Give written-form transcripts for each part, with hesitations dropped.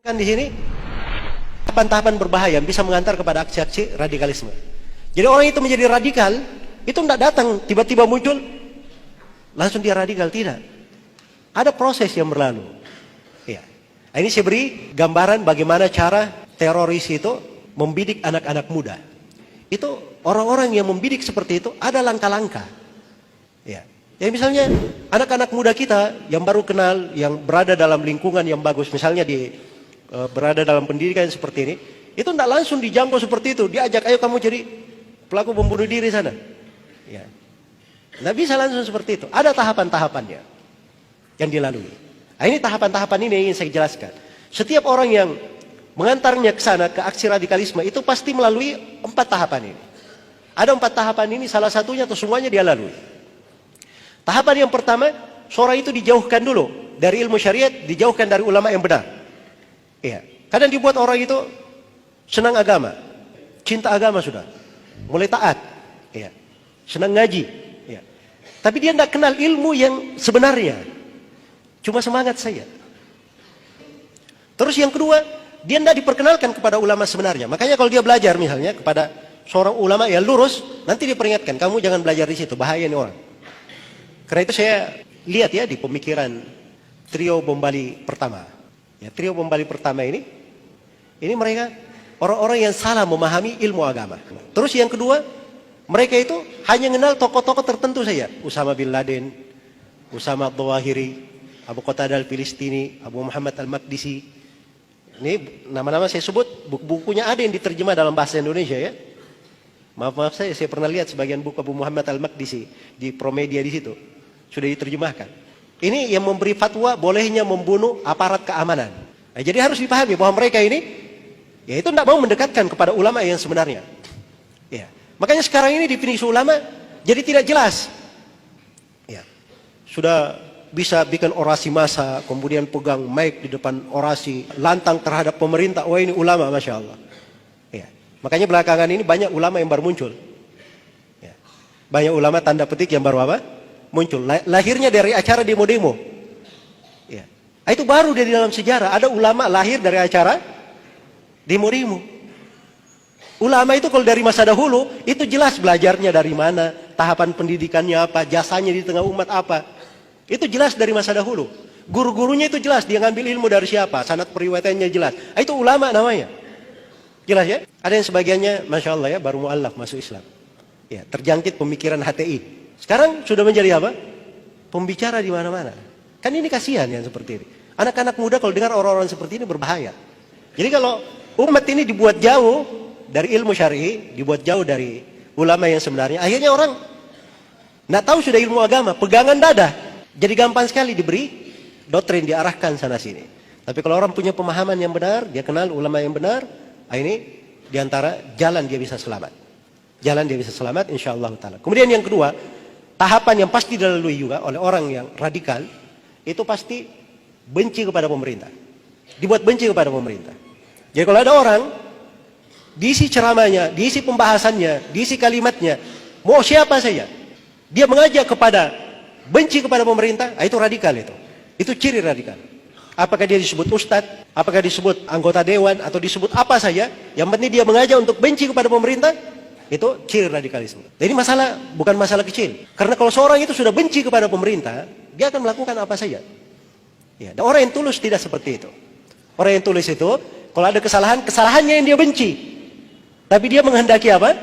Kan di sini tahapan-tahapan berbahaya yang bisa mengantar kepada aksi-aksi radikalisme. Jadi orang itu menjadi radikal, itu tidak datang tiba-tiba muncul langsung dia radikal, tidak. Ada proses yang berlalu. Ya. Ini saya beri gambaran bagaimana cara teroris itu membidik anak-anak muda. Itu orang-orang yang membidik seperti itu ada langkah-langkah. Ya. Ya misalnya anak-anak muda kita yang baru kenal, yang berada dalam lingkungan yang bagus, misalnya berada dalam pendidikan seperti ini, itu tidak langsung dijangkau seperti itu. Diajak, ayo kamu jadi pelaku bom bunuh diri sana. Ya. Tidak bisa langsung seperti itu. Ada tahapan-tahapannya yang dilalui. Nah, ini tahapan-tahapan ini yang ingin saya jelaskan. Setiap orang yang mengantarnya ke sana, ke aksi radikalisme, itu pasti melalui 4 tahapan ini. Ada 4 tahapan ini, salah satunya atau semuanya dia lalui. Tahapan yang pertama, seorang itu dijauhkan dulu dari ilmu syariat, dijauhkan dari ulama yang benar. Iya. Kadang dibuat orang itu senang agama, cinta agama sudah, mulai taat, iya. Senang ngaji, iya. Tapi dia tidak kenal ilmu yang sebenarnya, cuma semangat saja. Terus yang kedua, dia tidak diperkenalkan kepada ulama sebenarnya. Makanya kalau dia belajar misalnya kepada seorang ulama yang lurus, nanti dia peringatkan, kamu jangan belajar di situ, bahaya nih orang. Karena itu saya lihat ya di pemikiran trio bom Bali pertama. Ya, trio bom Bali pertama ini mereka orang-orang yang salah memahami ilmu agama. Terus yang kedua, mereka itu hanya mengenal tokoh-tokoh tertentu saja. Usama bin Laden, Usama Ad-Dawahiri, Abu Qatadah Al-Filistini, Abu Muhammad Al-Maqdisi. Ini nama-nama saya sebut, buku-bukunya ada yang diterjemah dalam bahasa Indonesia ya. Maaf saya pernah lihat sebagian buku Abu Muhammad Al-Maqdisi di Promedia di situ. Sudah diterjemahkan. Ini yang memberi fatwa bolehnya membunuh aparat keamanan. Nah, jadi harus dipahami bahwa mereka ini, ya itu tidak mau mendekatkan kepada ulama yang sebenarnya. Ya. Makanya sekarang ini definisi ulama jadi tidak jelas. Ya. Sudah bisa bikin orasi massa, kemudian pegang mic di depan orasi, lantang terhadap pemerintah. Oh ini ulama, Masya Allah. Ya. Makanya belakangan ini banyak ulama yang baru muncul. Ya. Banyak ulama tanda petik yang baru apa? Muncul. Lahirnya dari acara demo-demo. Ya. Itu baru dari dalam sejarah. Ada ulama lahir dari acara demo-demo. Ulama itu kalau dari masa dahulu, itu jelas belajarnya dari mana, tahapan pendidikannya apa, jasanya di tengah umat apa. Itu jelas dari masa dahulu. Guru-gurunya itu jelas, dia ngambil ilmu dari siapa, sanad periwayatannya jelas. Itu ulama namanya. Jelas ya? Ada yang sebagiannya, Masya Allah ya, baru mu'allaf masuk Islam. Ya, terjangkit pemikiran HTI. Sekarang sudah menjadi apa? Pembicara di mana-mana. Kan ini kasihan yang seperti ini. Anak-anak muda kalau dengar orang-orang seperti ini berbahaya. Jadi kalau umat ini dibuat jauh dari ilmu syar'i, dibuat jauh dari ulama yang sebenarnya, akhirnya orang tidak tahu sudah ilmu agama, pegangan dada. Jadi gampang sekali diberi doktrin, diarahkan sana sini. Tapi kalau orang punya pemahaman yang benar, dia kenal ulama yang benar, ini diantara jalan dia bisa selamat. Jalan dia bisa selamat insyaallah ta'ala. Kemudian yang kedua, tahapan yang pasti dilalui juga oleh orang yang radikal, itu pasti benci kepada pemerintah. Dibuat benci kepada pemerintah. Jadi kalau ada orang, diisi ceramahnya, diisi pembahasannya, diisi kalimatnya, mau siapa saja, dia mengajak kepada benci kepada pemerintah, itu radikal itu. Itu ciri radikal. Apakah dia disebut ustadz, apakah disebut anggota dewan, atau disebut apa saja, yang penting dia mengajak untuk benci kepada pemerintah, itu ciri radikalisme. Jadi masalah bukan masalah kecil. Karena kalau seorang itu sudah benci kepada pemerintah, dia akan melakukan apa saja. Ya, dan orang yang tulus tidak seperti itu. Orang yang tulus itu, kalau ada kesalahan, kesalahannya yang dia benci. Tapi dia menghendaki apa?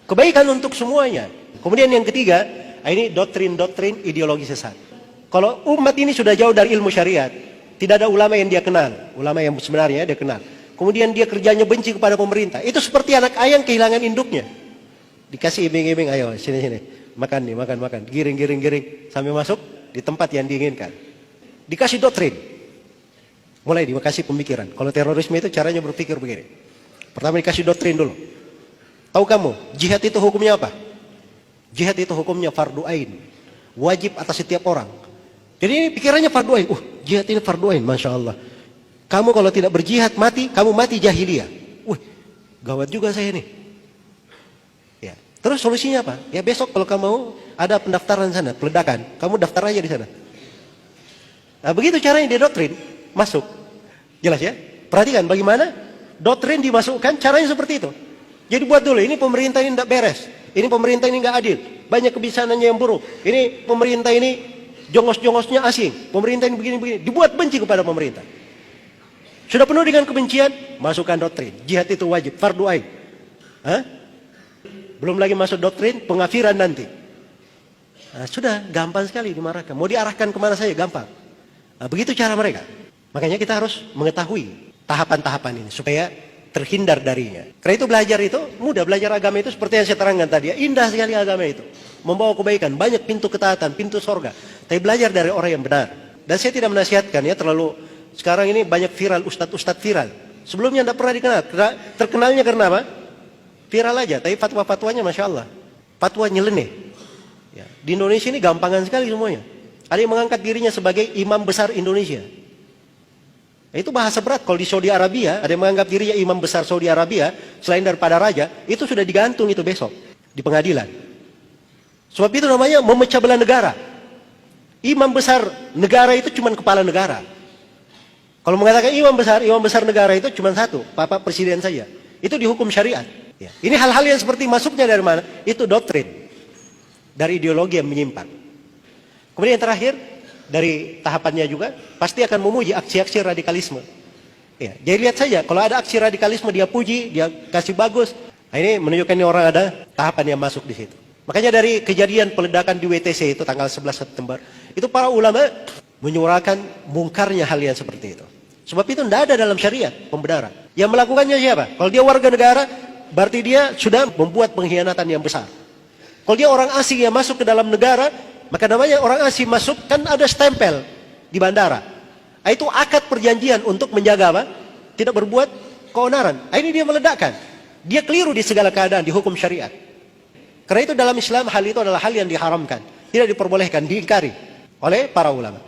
Kebaikan untuk semuanya. Kemudian yang ketiga, ini doktrin-doktrin ideologi sesat. Kalau umat ini sudah jauh dari ilmu syariat, tidak ada ulama yang dia kenal. Ulama yang sebenarnya dia kenal. Kemudian dia kerjanya benci kepada pemerintah. Itu seperti anak ayam kehilangan induknya. Dikasih iming-iming, ayo sini. Makan nih, makan. Giring. Sampai masuk di tempat yang diinginkan. Dikasih doktrin. Mulai dikasih pemikiran. Kalau terorisme itu caranya berpikir begini. Pertama dikasih doktrin dulu. Tahu kamu, jihad itu hukumnya apa? Jihad itu hukumnya fardu ain. Wajib atas setiap orang. Jadi ini pikirannya fardu ain. Jihad ini fardu ain, Masya Allah. Kamu kalau tidak berjihad mati, kamu mati jahiliyah. Gawat juga saya nih. Ya. Terus solusinya apa? Ya besok kalau kamu mau ada pendaftaran sana, peledakan, kamu daftar aja di sana. Nah begitu caranya dia doktrin, masuk. Jelas ya? Perhatikan bagaimana doktrin dimasukkan, caranya seperti itu. Jadi buat dulu, ini pemerintah ini tidak beres, ini pemerintah ini nggak adil, banyak kebijakannya yang buruk, ini pemerintah ini jongos-jongosnya asing, pemerintah ini begini-begini, dibuat benci kepada pemerintah. Sudah penuh dengan kebencian, masukkan doktrin, jihad itu wajib, fardu ain. Hah? Belum lagi masuk doktrin, pengafiran nanti. Nah, sudah, gampang sekali dimarahkan. Mau diarahkan kemana saja, gampang. Nah, begitu cara mereka. Makanya kita harus mengetahui tahapan-tahapan ini, supaya terhindar darinya. Karena itu belajar itu mudah, belajar agama itu seperti yang saya terangkan tadi. Indah sekali agama itu, membawa kebaikan, banyak pintu ketaatan, pintu sorga. Tapi belajar dari orang yang benar. Dan saya tidak menasihatkan ya terlalu. Sekarang ini banyak viral, ustadz-ustadz viral. Sebelumnya tidak pernah dikenal. Terkenalnya karena apa? Viral aja. Tapi fatwa-fatwanya masya Allah, fatwa nyeleneh. Ya. Di Indonesia ini gampangan sekali semuanya. Ada yang mengangkat dirinya sebagai imam besar Indonesia. Itu bahasa berat. Kalau di Saudi Arabia, ada yang menganggap dirinya imam besar Saudi Arabia, selain daripada raja, itu sudah digantung itu besok di pengadilan. Sebab itu namanya memecah belah negara. Imam besar negara itu cuma kepala negara. Kalau mengatakan imam besar negara itu cuma satu, Bapak Presiden saja. Itu dihukum syariat. Ya. Ini hal-hal yang seperti masuknya dari mana? Itu doktrin dari ideologi yang menyimpang. Kemudian yang terakhir, dari tahapannya juga pasti akan memuji aksi-aksi radikalisme. Ya, jadi lihat saja kalau ada aksi radikalisme dia puji, dia kasih bagus. Nah, ini menunjukkan ini orang ada tahapan yang masuk di situ. Makanya dari kejadian peledakan di WTC itu tanggal 11 September, itu para ulama menyuarakan mungkarnya hal yang seperti itu. Sebab itu tidak ada dalam syariat pembenaran. Yang melakukannya siapa? Kalau dia warga negara, berarti dia sudah membuat pengkhianatan yang besar. Kalau dia orang asing yang masuk ke dalam negara, maka namanya orang asing masuk kan ada stempel di bandara. Itu akad perjanjian untuk menjaga apa? Tidak berbuat keonaran. Ini dia meledakkan. Dia keliru di segala keadaan di hukum syariat. Karena itu dalam Islam hal itu adalah hal yang diharamkan, tidak diperbolehkan, diingkari oleh para ulama.